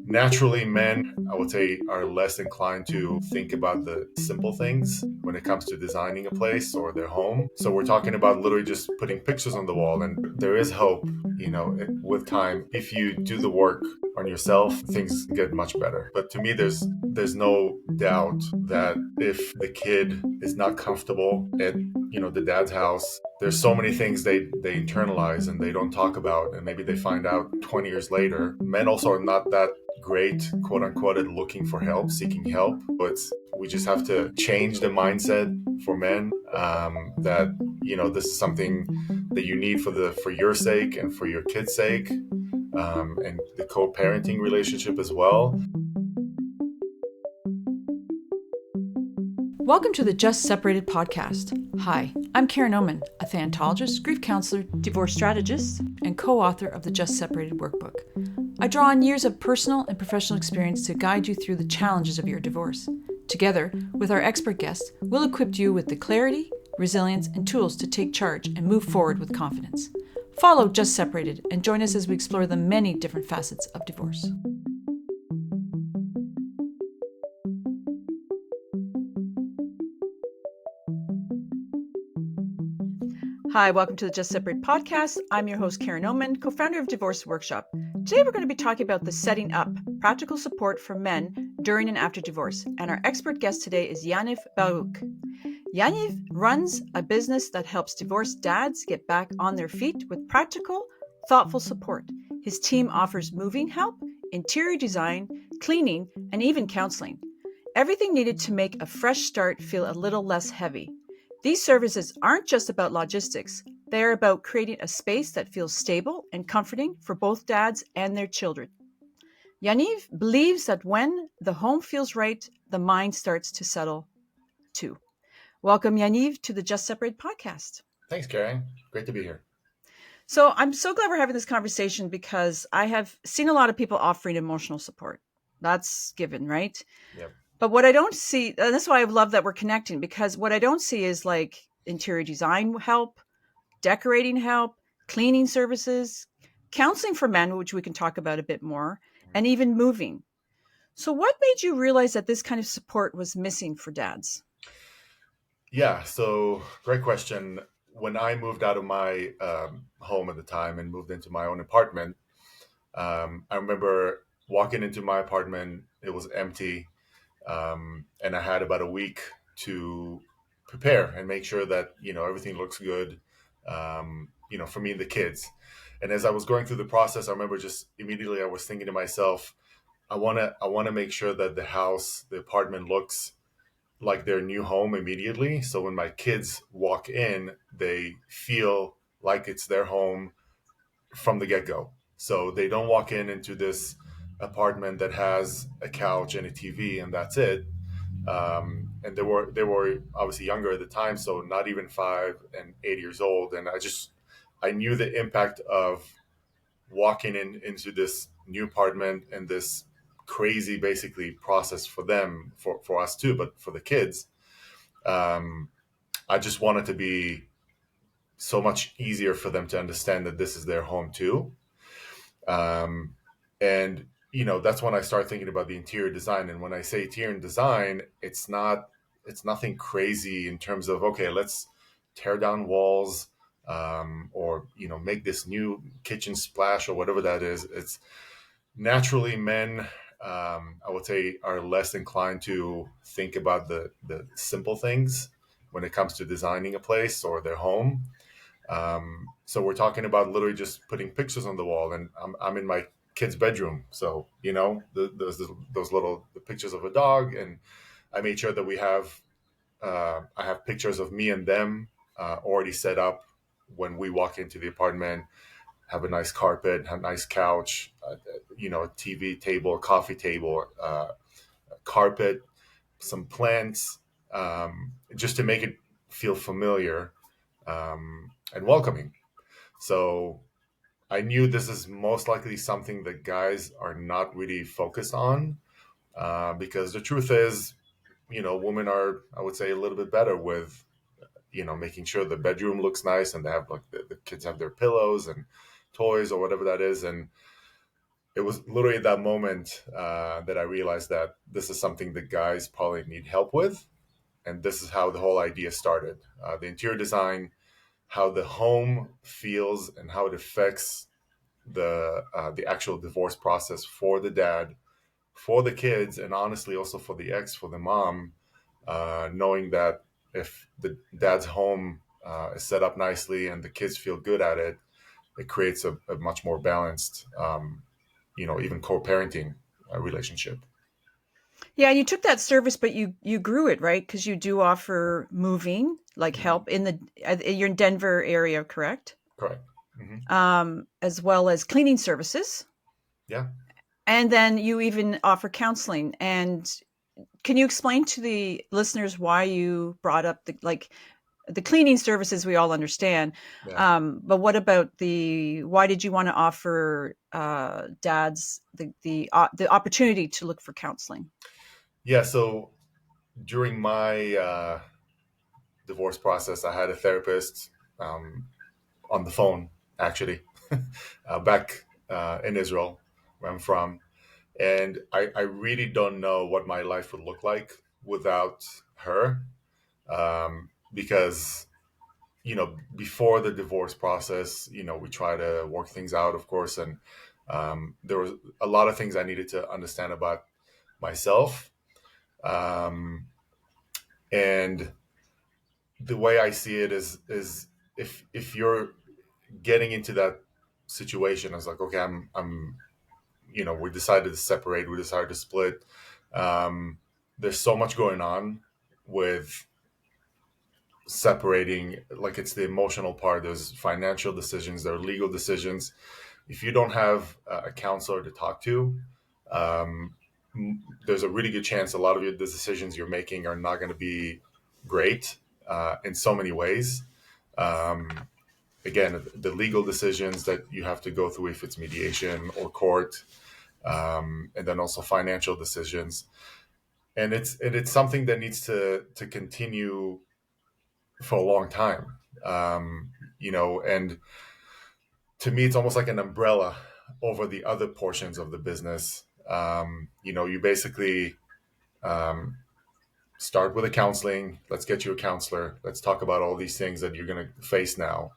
Naturally, men, I would say, are less inclined to think about the simple things when it comes to designing a place or their home. So we're talking about literally just putting pictures on the wall, and there is hope, with time. If you do the work on yourself, things get much better. But to me, there's no doubt that if the kid is not comfortable at the dad's house, there's so many things they internalize and they don't talk about, and maybe they find out 20 years later. Men also are not that great, quote unquote, at looking for help, seeking help. But we just have to change the mindset for men, that this is something that you need for your sake and for your kids' sake, and the co-parenting relationship as well. Welcome to the Just Separated podcast. Hi, I'm Karen Oman, a thanatologist, grief counselor, divorce strategist, and co-author of the Just Separated workbook. I draw on years of personal and professional experience to guide you through the challenges of your divorce. Together, with our expert guests, we'll equip you with the clarity, resilience, and tools to take charge and move forward with confidence. Follow Just Separated and join us as we explore the many different facets of divorce. Hi, welcome to the Just Separate podcast. I'm your host, Karen Oman, co-founder of Divorce Workshop. Today, we're going to be talking about the setting up practical support for men during and after divorce. And our expert guest today is Yaniv Baruch. Yaniv runs a business that helps divorced dads get back on their feet with practical, thoughtful support. His team offers moving help, interior design, cleaning, and even counseling. Everything needed to make a fresh start feel a little less heavy. These services aren't just about logistics. They are about creating a space that feels stable and comforting for both dads and their children. Yaniv believes that when the home feels right, the mind starts to settle too. Welcome, Yaniv, to the Just Separate podcast. Thanks, Karen. Great to be here. So I'm so glad we're having this conversation because I have seen a lot of people offering emotional support. That's given, right? Yep. But what I don't see, and that's why I love that we're connecting, because what I don't see is like interior design help, decorating help, cleaning services, counseling for men, which we can talk about a bit more, and even moving. So what made you realize that this kind of support was missing for dads? Yeah, so great question. When I moved out of my home at the time and moved into my own apartment, I remember walking into my apartment, it was empty. And I had about a week to prepare and make sure that everything looks good, for me and the kids. And as I was going through the process, I remember just immediately I was thinking to myself, I want to make sure that the apartment looks like their new home immediately. So when my kids walk in, they feel like it's their home from the get-go. So they don't walk into this apartment that has a couch and a TV and that's it. And they were obviously younger at the time, so not even 5 and 8 years old. And I knew the impact of walking into this new apartment and this crazy basically process for them, for us too, but for the kids. I just wanted to be so much easier for them to understand that this is their home too. And that's when I start thinking about the interior design. And when I say interior design, it's nothing crazy in terms of, okay, let's tear down walls, or make this new kitchen splash or whatever that is. It's naturally men, I would say, are less inclined to think about the simple things when it comes to designing a place or their home. So we're talking about literally just putting pictures on the wall, and I'm in my kid's bedroom. So, those little the pictures of a dog, and I made sure that I have pictures of me and them already set up when we walk into the apartment, have a nice carpet, have a nice couch, a TV table, coffee table, carpet, some plants, just to make it feel familiar, and welcoming. So I knew this is most likely something that guys are not really focused on, because the truth is, women are, I would say, a little bit better with, making sure the bedroom looks nice and they have like the kids have their pillows and toys or whatever that is. And it was literally at that moment that I realized that this is something that guys probably need help with. And this is how the whole idea started. The interior design, how the home feels and how it affects the actual divorce process for the dad, for the kids, and honestly also for the ex, for the mom, knowing that if the dad's home is set up nicely and the kids feel good at it, it creates a much more balanced, even co-parenting relationship. Yeah, you took that service, but you grew it, right? Because you do offer moving, like Mhm. help in the you're in Denver area, correct? Correct. Hmm. As well as cleaning services, Yeah. and then you even offer counseling. And can you explain to the listeners why you brought up the cleaning services? We all understand, Yeah. but what about why did you want to offer dads the opportunity to look for counseling? Yeah. So during my divorce process, I had a therapist um, on the phone, actually, back in Israel, where I'm from. And I really don't know what my life would look like without her, because, before the divorce process, we try to work things out, of course. And there was a lot of things I needed to understand about myself. Um, and the way I see it is if you're getting into that situation, I was like, okay, I'm we decided to separate, we decided to split. There's so much going on with separating, like it's the emotional part, there's financial decisions, there are legal decisions. If you don't have a counselor to talk to, um, there's a really good chance a lot of the decisions you're making are not going to be great in so many ways. um, Again, the legal decisions that you have to go through, if it's mediation or court, and then also financial decisions. And it's something that needs to continue for a long time. And to me, it's almost like an umbrella over the other portions of the business. You basically um, start with a counseling. Let's get you a counselor. Let's talk about all these things that you're going to face now.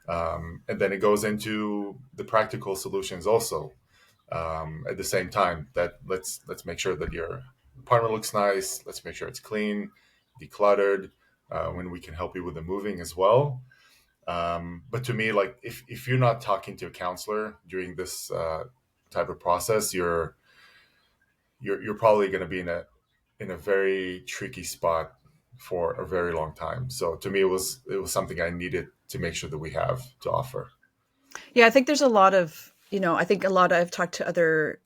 And then it goes into the practical solutions also, at the same time. That let's make sure that your apartment looks nice. Let's make sure it's clean, decluttered. When we can help you with the moving as well. But to me, like if you're not talking to a counselor during this type of process, you're probably going to be in a very tricky spot for a very long time. So to me, it was something I needed to make sure that we have to offer. Yeah, I think there's a lot of, I think a lot, I've talked to other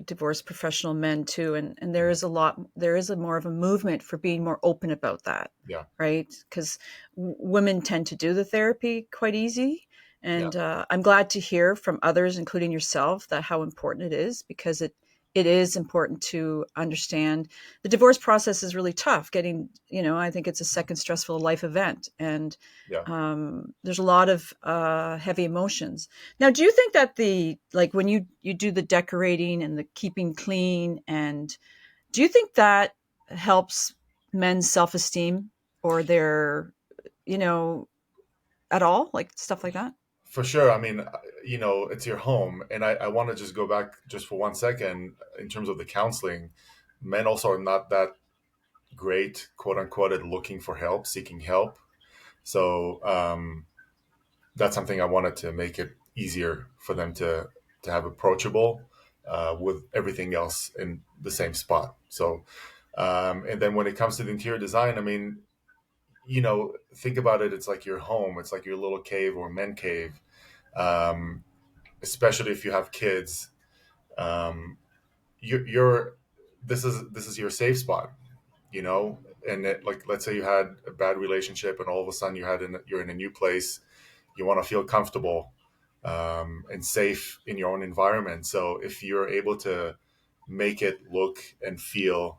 divorced professional men too, and there is a lot, there is a more of a movement for being more open about that, Yeah, right? Because women tend to do the therapy quite easy. yeah, And I'm glad to hear from others, including yourself, that how important it is, because it is important to understand the divorce process is really tough. I think it's a second stressful life event, and yeah. there's a lot of heavy emotions. Now, do you think that when you do the decorating and the keeping clean, and do you think that helps men's self esteem or their, you know, at all, like stuff like that? For sure. I mean, it's your home, and I want to just go back just for 1 second in terms of the counseling. Men also are not that great, quote unquote, at looking for help, seeking help. So that's something I wanted to make it easier for them to have approachable with everything else in the same spot. So, and then when it comes to the interior design, I mean, think about it. It's like your home. It's like your little cave or men cave. Um, Especially if you have kids, um, you're this is your safe spot, you know. And like, let's say you had a bad relationship, and all of a sudden you're in a new place. You want to feel comfortable and safe in your own environment. So if you're able to make it look and feel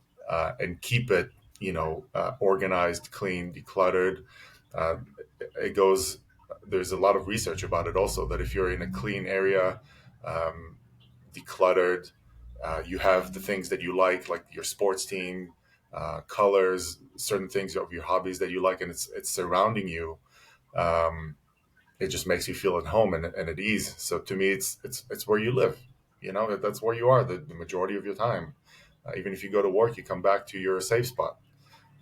and keep it, organized, clean, decluttered, Uh, it goes. There's a lot of research about it also that if you're in a clean area, um, decluttered, you have the things that you like your sports team, colors, certain things of your hobbies that you like, and it's surrounding you. Um, it just makes you feel at home and at ease. So to me, it's where you live. You know, that's where you are the majority of your time. Even if you go to work, you come back to your safe spot.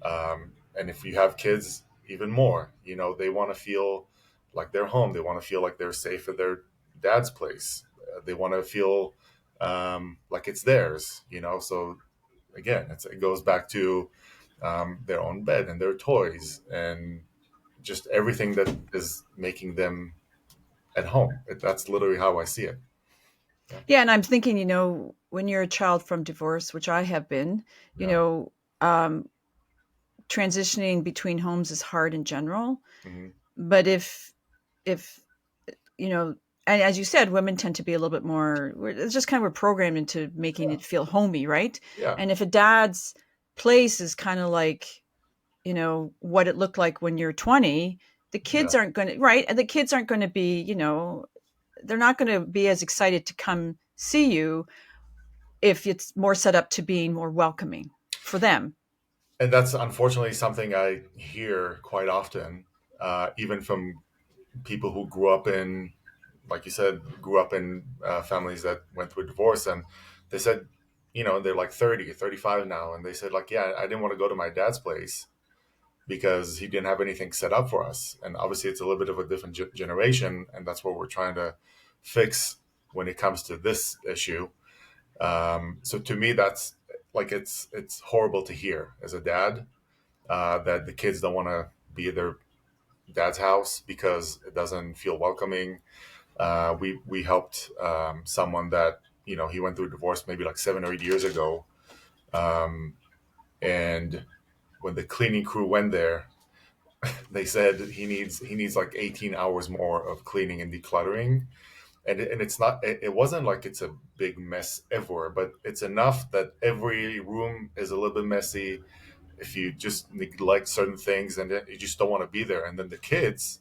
And if you have kids, even more. You know, they want to feel like they're home. They want to feel like they're safe at their dad's place. They want to feel like it's theirs. You know, so again, it goes back to their own bed and their toys and just everything that is making them at home. That's literally how I see it. Yeah. Yeah, and I'm thinking, when you're a child from divorce, which I have been, you Yeah. know, um, transitioning between homes is hard in general. Hmm. But if you know, and as you said, women tend to be a little bit more. It's just kind of we're programmed into making Yeah. it feel homey, right? Yeah. And if a dad's place is kind of like what it looked like when you're 20, the Yeah. kids aren't going to, right, and the kids aren't going to be, they're not going to be as excited to come see you if it's more set up to being more welcoming for them. And that's unfortunately something I hear quite often, even from people who grew up in, like you said, grew up in families that went through divorce. And they said, they're like 30, 35 now. And they said, like, yeah, I didn't want to go to my dad's place because he didn't have anything set up for us. And obviously, it's a little bit of a different generation. And that's what we're trying to fix when it comes to this issue. So to me, that's like it's horrible to hear as a dad that the kids don't want to be at their dad's house because it doesn't feel welcoming. We helped someone that he went through a divorce maybe like 7 or 8 years ago, um, and when the cleaning crew went there, they said he needs like 18 hours more of cleaning and decluttering. And it's not it wasn't like it's a big mess ever, but it's enough that every room is a little bit messy. If you just neglect certain things and then you just don't want to be there. And then the kids,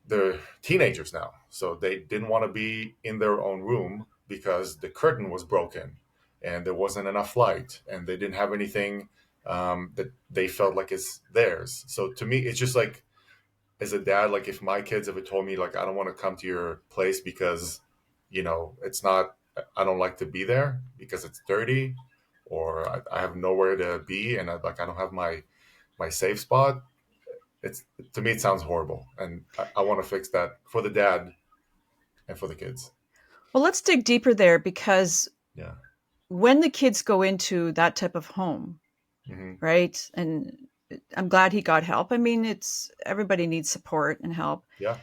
they're teenagers now, so they didn't want to be in their own room because the curtain was broken and there wasn't enough light and they didn't have anything that they felt like is theirs. So to me, it's just like, as a dad, like if my kids ever told me like I don't want to come to your place because it's not, I don't like to be there because it's dirty, or I have nowhere to be, and I don't have my safe spot. It's, to me, it sounds horrible, and I want to fix that for the dad and for the kids. Well, let's dig deeper there, because Yeah. when the kids go into that type of home, Hmm. right? And I'm glad he got help. I mean, it's everybody needs support and help. Yeah.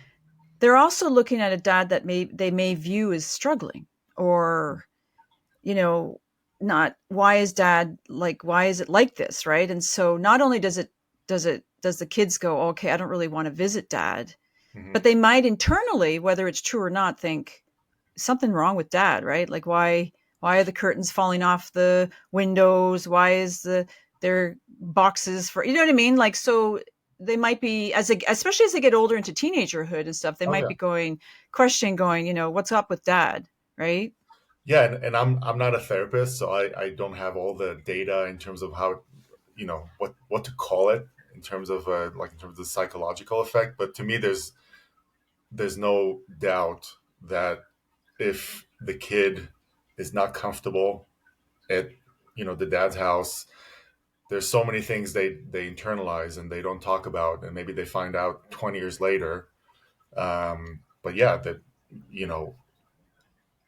They're also looking at a dad that they may view as struggling, or you know, not, why is dad like, why is it like this, right? And so not only does the kids go, okay, I don't really want to visit dad, Hmm. but they might internally, whether it's true or not, think something wrong with dad, right? Like, why are the curtains falling off the windows? Why is their boxes for, you know what I mean? Like, so they might be, especially as they get older into teenagerhood and stuff, they Oh might yeah. be questioning, going, what's up with dad, right? Yeah, and I'm not a therapist, so I don't have all the data in terms of how, what to call it in terms of like in terms of the psychological effect. But to me, there's no doubt that if the kid is not comfortable at the dad's house, there's so many things they internalize and they don't talk about, and maybe they find out 20 years later. But yeah, that you know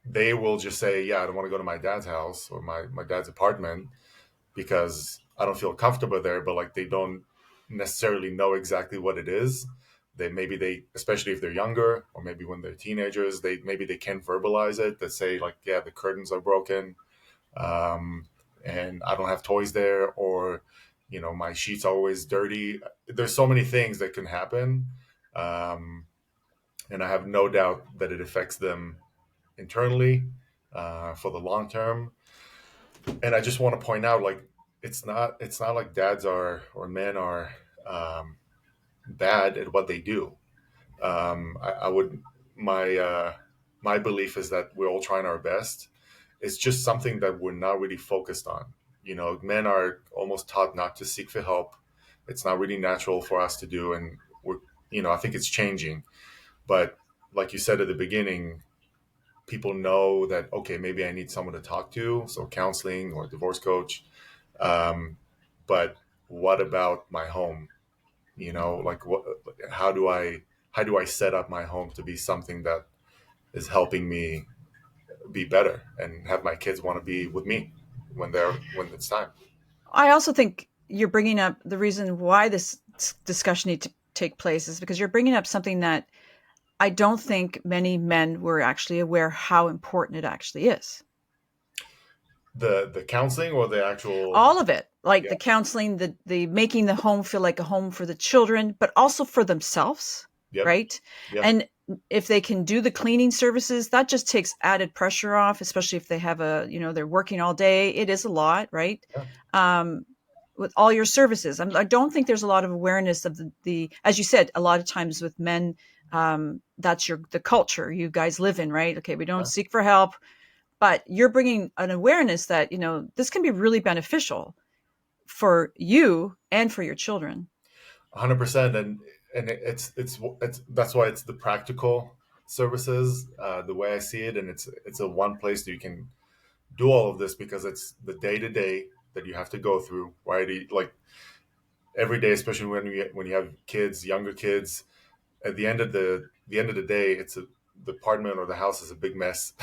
they will just say, yeah, I don't want to go to my dad's house or my dad's apartment because I don't feel comfortable there. But like they don't necessarily know exactly what it is. They, especially if they're younger, or maybe when they're teenagers, they can't verbalize it. They say like, yeah, the curtains are broken, um, and I don't have toys there, or my sheets are always dirty. There's so many things that can happen, um, and I have no doubt that it affects them internally for the long term. And I just want to point out, like, it's not like dads are, or men are, um, bad at what they do. I would my my belief is that we're all trying our best. It's just something that we're not really focused on. You know, men are almost taught not to seek for help. It's not really natural for us to do, and we're, I think it's changing. But like you said at the beginning, people know that, okay, maybe I need someone to talk to, so counseling or divorce coach. Um, but what about my home? Like what? How do I set up my home to be something that is helping me be better and have my kids want to be with me when it's time? I also think you're bringing up the reason why this discussion needs to take place is because you're bringing up something that I don't think many men were actually aware how important it actually is. The counseling or the actual? All of it, like Yeah. the counseling, the making the home feel like a home for the children, but also for themselves, Yep. right? Yep. And if they can do the cleaning services, that just takes added pressure off, especially if they have they're working all day. It is a lot, right? Yeah. Um, with all your services, I don't think there's a lot of awareness of the, as you said, a lot of times with men, that's the culture you guys live in, right? Okay, we don't Yeah. seek for help, but you're bringing an awareness that this can be really beneficial for you and for your children. 100%. And it's that's why it's the practical services, the way I see it, and it's a one place that you can do all of this, because it's the day to day that you have to go through, right? Like every day, especially when you have kids, younger kids. At the end of the day, the apartment or the house is a big mess.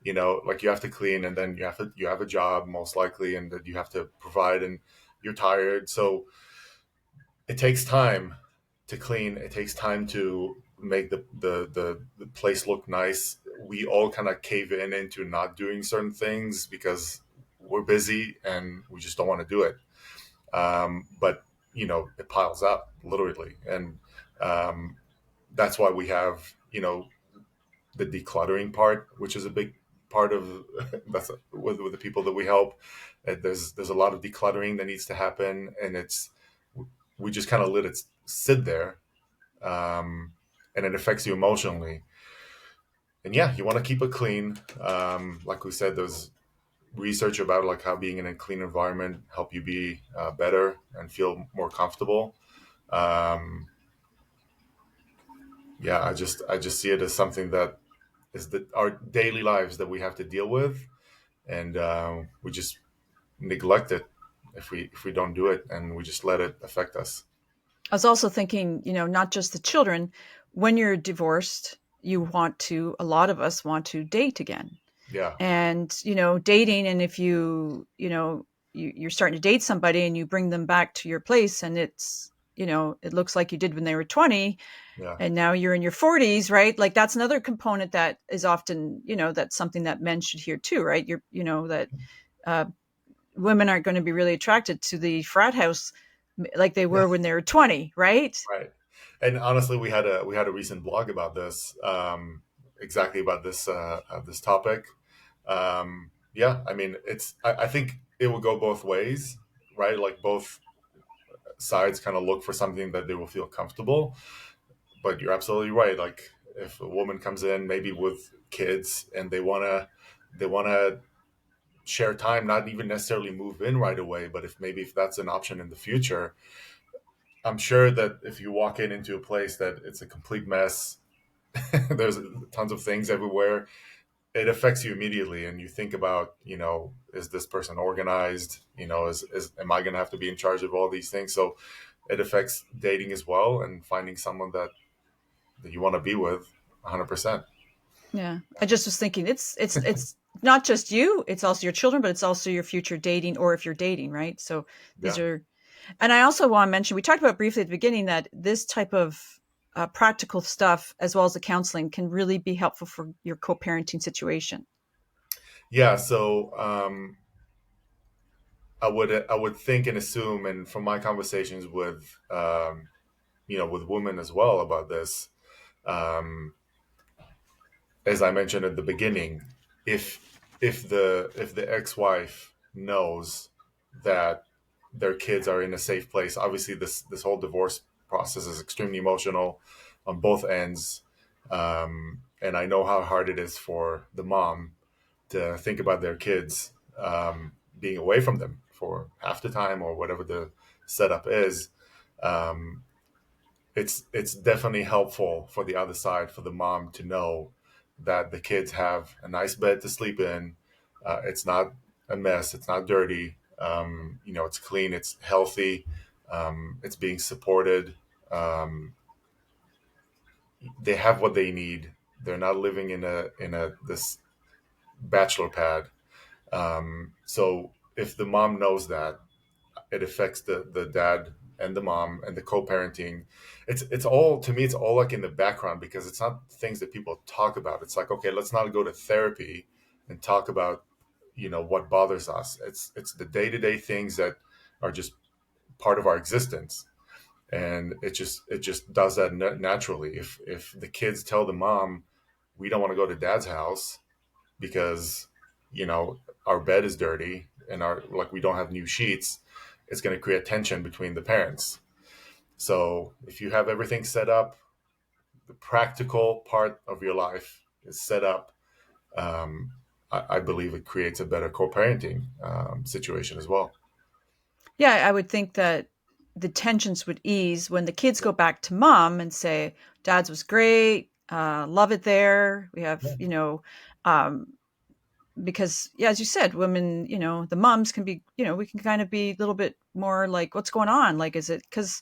Like you have to clean, and then you have a job most likely, and that you have to provide, and you're tired, so it takes time to clean. It takes time to make the place look nice. We all kind of cave in into not doing certain things because we're busy and we just don't want to do it. But it piles up literally, and um, that's why we have the decluttering part, which is a big part of that's with the people that we help. There's a lot of decluttering that needs to happen, and we just kind of let it sit there, and it affects you emotionally. And yeah, you want to keep it clean. Like we said, there's research about like how being in a clean environment help you be better and feel more comfortable. Um, yeah, I just see it as something that is our daily lives that we have to deal with, and we just neglect it if we don't do it, and we just let it affect us. I was also thinking, not just the children. When you're divorced, a lot of us want to date again. Yeah. And, dating, and if you're starting to date somebody and you bring them back to your place and it looks like you did when they were 20 Yeah. and now you're in your 40s, right? Like that's another component that is often, that's something that men should hear too, right? That uh, women aren't going to be really attracted to the frat house like they Yeah. were when they were 20, right? Right. And honestly, we had a recent blog about this, exactly about this topic. Yeah, I mean, I think it will go both ways, right? Like both sides kind of look for something that they will feel comfortable. But you're absolutely right. Like if a woman comes in maybe with kids and they wanna share time, not even necessarily move in right away, but if that's an option in the future, I'm sure that if you walk into a place that it's a complete mess, there's tons of things everywhere, it affects you immediately, and you think about, is this person organized? Is am I going to have to be in charge of all these things? So it affects dating as well, and finding someone that you want to be with 100%. Yeah. I just was thinking it's not just you, it's also your children, but it's also your future dating, or if you're dating, right? So these Yeah. are, and I also want to mention, we talked about briefly at the beginning that this type of practical stuff, as well as the counseling, can really be helpful for your co-parenting situation. Yeah. So I would think and assume, and from my conversations with women as well about this, um, as I mentioned at the beginning, if the ex-wife knows that their kids are in a safe place, obviously this whole divorce process is extremely emotional on both ends. And I know how hard it is for the mom to think about their kids being away from them for half the time or whatever the setup is. Um, it's definitely helpful for the other side for the mom to know that the kids have a nice bed to sleep in. It's not a mess. It's not dirty. It's clean. It's healthy. It's being supported. Um, they have what they need. They're not living in a this bachelor pad. So if the mom knows that, it affects the dad and the mom and the co-parenting. It's all, to me, it's all like in the background because it's not things that people talk about. It's like, okay, let's not go to therapy and talk about what bothers us. It's the day-to-day things that are just part of our existence, and it just does that naturally. If the kids tell the mom, we don't want to go to dad's house because our bed is dirty and our like we don't have new sheets, it's going to create tension between the parents. So if you have everything set up, the practical part of your life is set up, um, I believe it creates a better co-parenting situation as well. Yeah, I would think that the tensions would ease when the kids go back to mom and say, "Dad's was great, love it there." We have, Yeah. um, because yeah, as you said, women, the moms can be, we can kind of be a little bit more like, "What's going on?" Like, is it because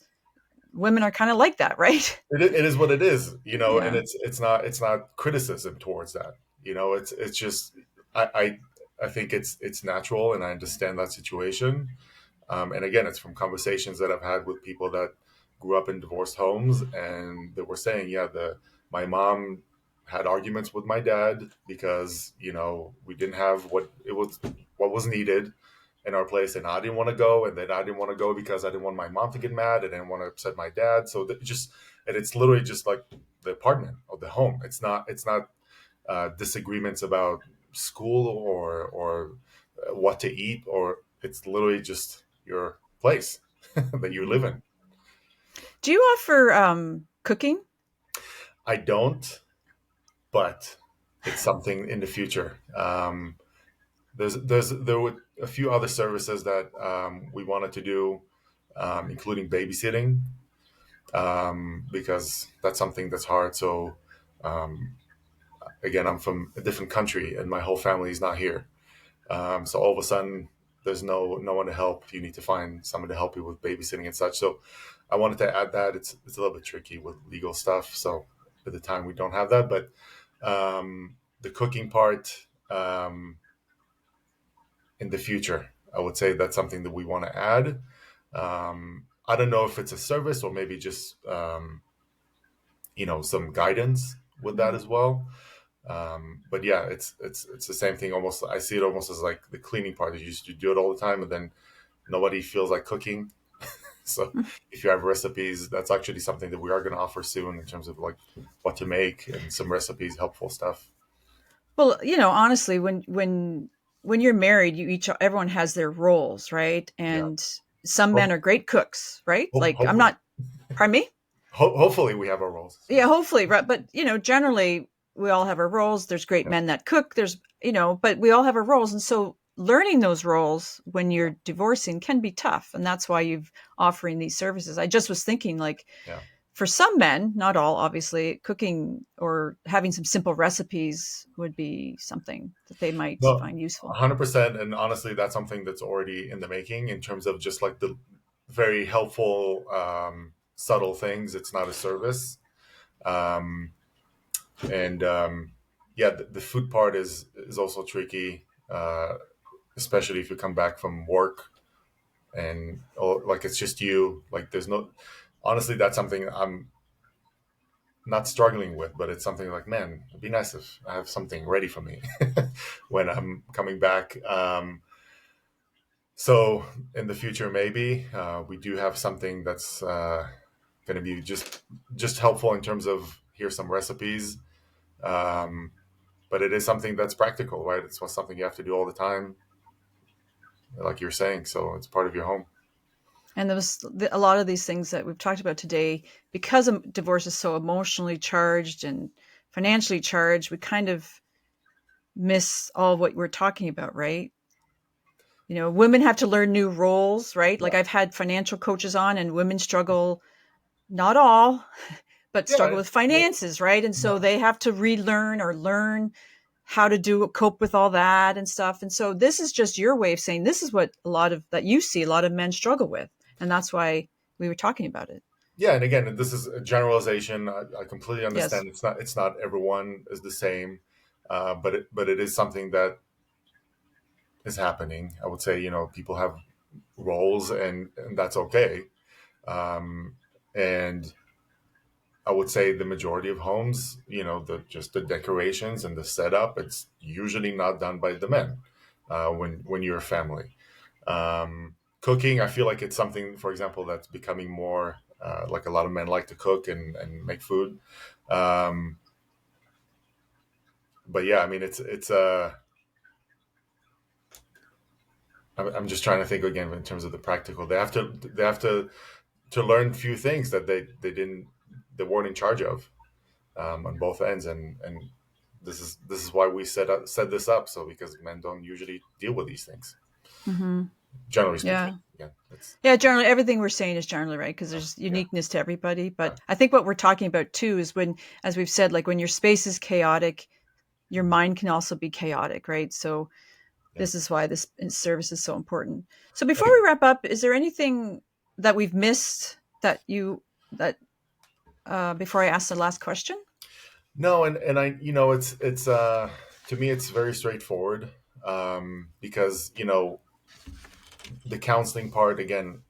women are kind of like that, right? It is what it is, and Yeah. it's not criticism towards that. It's just I think it's natural, and I understand that situation. And again, it's from conversations that I've had with people that grew up in divorced homes, and they were saying, yeah, the my mom had arguments with my dad because we didn't have what was needed in our place, and I didn't want to go, and then I didn't want to go because I didn't want my mom to get mad, I didn't want to upset my dad. So and it's literally just like the apartment or the home. It's not disagreements about school or what to eat, or it's literally just your place that you live Mhm. in. Do you offer cooking? I don't, but it's something in the future. There were a few other services that we wanted to do, including babysitting, because that's something that's hard. So um, again, I'm from a different country, and my whole family is not here. So all of a sudden, there's no one to help. You need to find someone to help you with babysitting and such. So I wanted to add that. It's a little bit tricky with legal stuff. So at the time, we don't have that. But the cooking part, in the future, I would say that's something that we want to add. I don't know if it's a service or maybe just some guidance with that Mhm. as well. But yeah, it's the same thing. Almost, I see it almost as like the cleaning part. You used to do it all the time, and then nobody feels like cooking. So if you have recipes, that's actually something that we are going to offer soon in terms of like what to make and some recipes, helpful stuff. Well, honestly, when you're married, everyone has their roles, right? Yeah. And some men Ho- are great cooks, right? Like I'm Hopefully, not, pardon me? hopefully we have our roles. Yeah, hopefully, right? But generally we all have our roles. There's great Yeah. men that cook. But we all have our roles, and so learning those roles when you're divorcing can be tough, and that's why you've offering these services. I just was thinking, like, Yeah. for some men, not all, obviously, cooking or having some simple recipes would be something that they might No, find useful. 100%. And honestly, that's something that's already in the making in terms of just like the very helpful, subtle things. It's not a service. Um, and yeah, the food part is also tricky, especially if you come back from work and like it's just you. Like there's no. Honestly, that's something I'm not struggling with, but it's something like, man, it'd be nice if I have something ready for me when I'm coming back. So in the future, maybe we do have something that's going to be just helpful in terms of here's some recipes, um, but it is something that's practical, right? It's something you have to do all the time, like you're saying. So it's part of your home. And there was a lot of these things that we've talked about today, because divorce is so emotionally charged and financially charged, we kind of miss all of what we're talking about, right? Women have to learn new roles, right? Like, Yeah, I've had financial coaches on, and women struggle, not all, but struggle yeah, with finances, right? And so no, they have to relearn or learn how to cope with all that and stuff. And so this is just your way of saying this is what you see a lot of men struggle with. And that's why we were talking about it. yeah. And again, this is a generalization. I completely Yes. understand. It's not everyone is the same, but it is something that is happening. I would say, people have roles, and that's okay. Um, and I would say the majority of homes, the decorations and the setup, it's usually not done by the men when you're a family. Cooking, I feel like it's something, for example, that's becoming more like a lot of men like to cook and make food. Um, but yeah, I mean, I'm just trying to think again in terms of the practical. They have to learn a few things that they weren't in charge of on both ends, and this is why we set this up, so because men don't usually deal with these things, Mm-hmm. generally speaking. Yeah. Yeah, that's Yeah. Generally, everything we're saying is generally right, because yeah, there's yeah, uniqueness to everybody. yeah. But I think what we're talking about too is when, as we've said, like when your space is chaotic, your Mhm. mind can also be chaotic, right? So Yeah. this is why this service is so important. So before And we wrap up, is there anything that we've missed that before I ask the last question? no, and I, it's to me it's very straightforward, because the counseling part, again,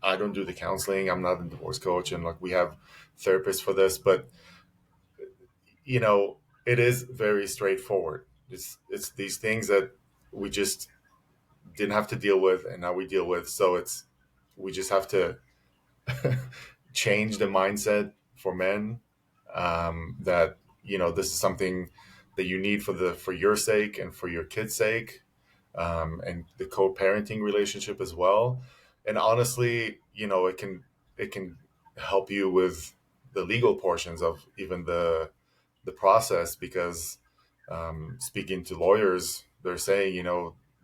I don't do the counseling. I'm not a divorce coach, and like we have therapists for this, but you know, it is very straightforward. It's these things that we just didn't have to deal with, and now we deal with. So we just have to change the mindset for men, that this is something that you need for your sake and for your kids' sake, and the co-parenting relationship as well. And honestly, it can help you with the legal portions of even the process, because speaking to lawyers, they're saying,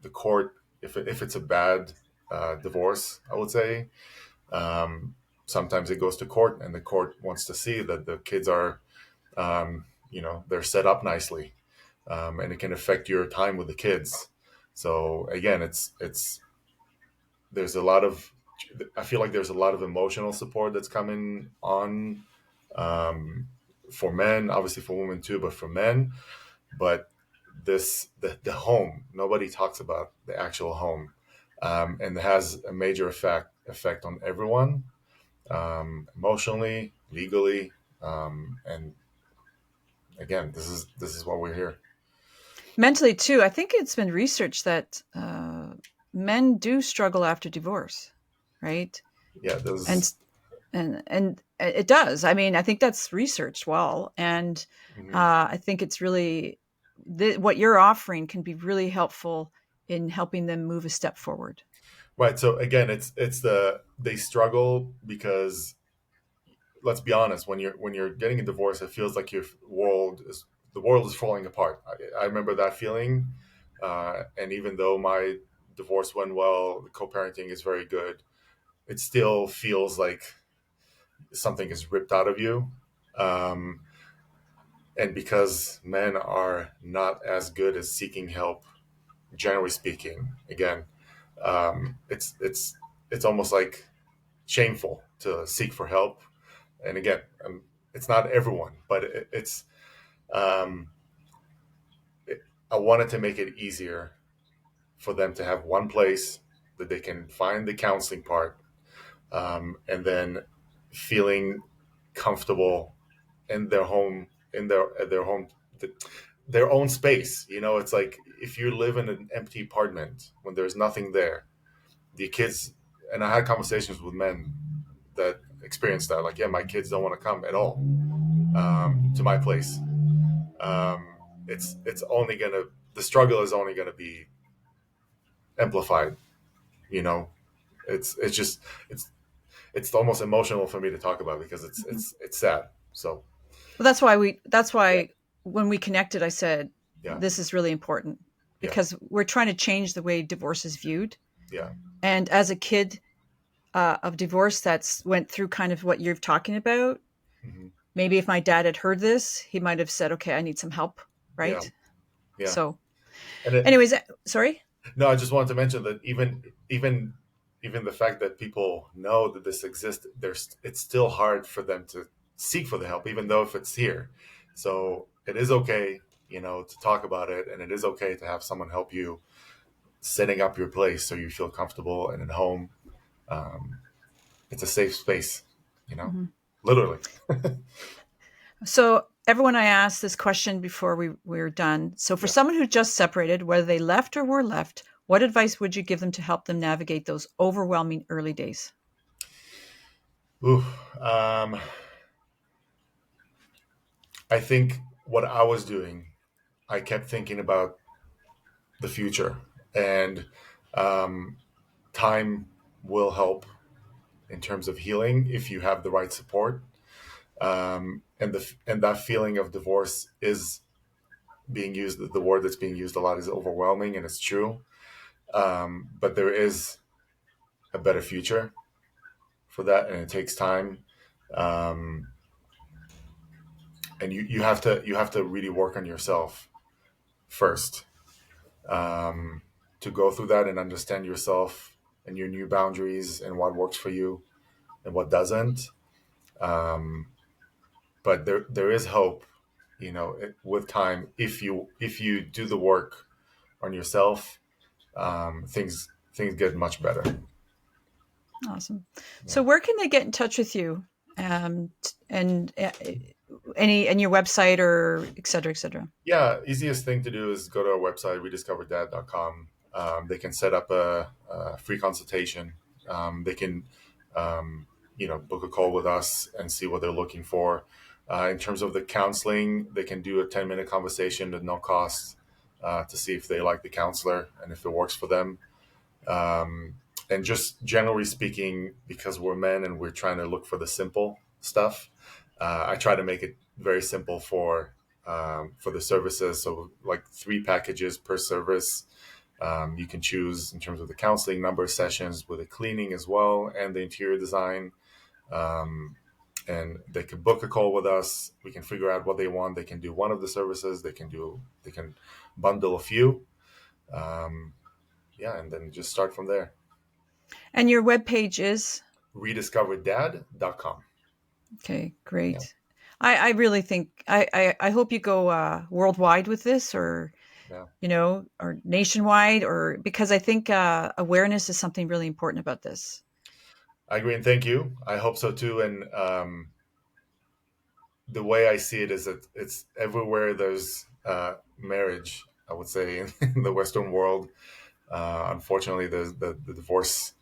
the court, if it's a bad divorce, I would say, um, sometimes it goes to court, and the court wants to see that the kids are, they're set up nicely, and it can affect your time with the kids. So again, it's there's a lot of I feel like there's a lot of emotional support that's coming on, um, for men, obviously for women too, but for men. But the home, nobody talks about the actual home, and it has a major effect on everyone, emotionally, legally, and again, this is why we're here. Mentally too, I think it's been researched that men do struggle after divorce, right? Yeah, And those. and it does. I mean, I think that's researched well, and Mhm. I think it's really what you're offering can be really helpful in helping them move a step forward. Right. So again, they struggle because, let's be honest, when you're getting a divorce, it feels like the world is falling apart. I remember that feeling, and even though my divorce went well, the co-parenting is very good, it still feels like something is ripped out of you. Um, and because men are not as good as seeking help, generally speaking, again, it's almost like shameful to seek for help. And again, it's not everyone, but um, it, I wanted to make it easier for them to have one place that they can find the counseling part, and then feeling comfortable in their home, in their home, their own space. It's like if you live in an empty apartment when there's nothing there, the kids. And I had conversations with men that experienced that. Like, yeah, my kids don't want to come at all, to my place. Um, it's only gonna the struggle is only gonna be amplified. You know, it's just it's almost emotional for me to talk about because Mhm. it's sad. So Well, that's yeah, why when we connected, I said, yeah, this is really important yeah, because we're trying to change the way divorce is viewed. yeah, And as a kid of divorce that's went through kind of what you're talking about, hmm, maybe if my dad had heard this, he might have said, okay, I need some help. yeah, Right. yeah. So And it, anyways, sorry. no, I just wanted to mention that even the fact that people know that this exists, there's it's still hard for them to seek for the help, even though if it's here. So it is okay, to talk about it, and it is okay to have someone help you setting up your place so you feel comfortable and at home. Um, it's a safe space, you know, Mm-hmm. literally. So everyone, I asked this question before we're done. So for Yeah. someone who just separated, whether they left or were left, what advice would you give them to help them navigate those overwhelming early days? Ooh, um, I think what I was doing, I kept thinking about the future, and um, time will help in terms of healing if you have the right support. And that feeling of divorce is being used. The word that's being used a lot is overwhelming, and it's true. But there is a better future for that, and it takes time. Um, and you have to really work on yourself first, to go through that and understand yourself and your new boundaries and what works for you and what doesn't. Um, but there is hope, with time. If you do the work on yourself, things get much better. Awesome. Yeah. So where can they get in touch with you? And any and your website or et cetera, et cetera. Yeah, easiest thing to do is go to our website, rediscovereddad.com. They can set up a free consultation. They can, book a call with us and see what they're looking for. In terms of the counseling, they can do a 10-minute conversation at no cost, to see if they like the counselor and if it works for them. Um, and just generally speaking, because we're men and we're trying to look for the simple stuff, I try to make it very simple for the services. So like 3 packages per service. You can choose in terms of the counseling, number of sessions with the cleaning as well, and the interior design. Um, and they can book a call with us. We can figure out what they want. They can do one of the services. They can bundle a few. Um, yeah, and then just start from there. And your webpage is Rediscovereddad.com. okay. Yeah. Great. I really think I hope you go worldwide with this, or Yeah. or nationwide, or because I think awareness is something really important about this. I agree, and thank you. I hope so too. And the way I see it is that it's everywhere there's marriage, I would say, in the Western world. Unfortunately, the divorce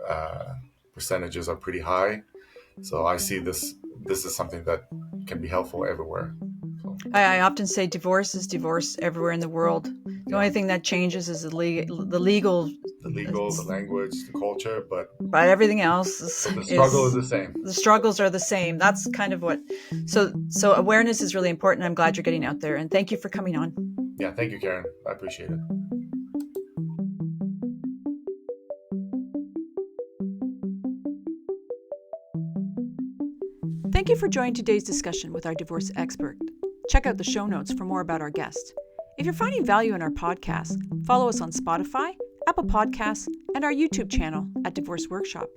uh, percentages are pretty high. So I see this is something that can be helpful everywhere. So I often say divorce is divorce everywhere in the world. The yeah, only thing that changes is the legal, the legal, the language, the culture, but but everything else the struggle is is the same. the struggles are the same. That's kind of what. So awareness is really important. I'm glad you're getting out there, and thank you for coming on. Yeah, thank you, Karen. I appreciate it. Thank you for joining today's discussion with our divorce expert. Check out the show notes for more about our guest. If you're finding value in our podcast, follow us on Spotify, Apple Podcasts, and our YouTube channel at Divorce Workshop.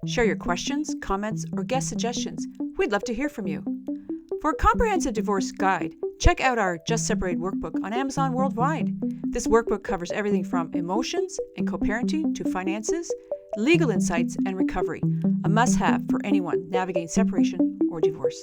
Share your questions, comments, or guest suggestions. We'd love to hear from you. For a comprehensive divorce guide, check out our Just Separated workbook on Amazon worldwide. This workbook covers everything from emotions and co-parenting to finances, legal insights, and recovery, a must-have for anyone navigating separation or divorce.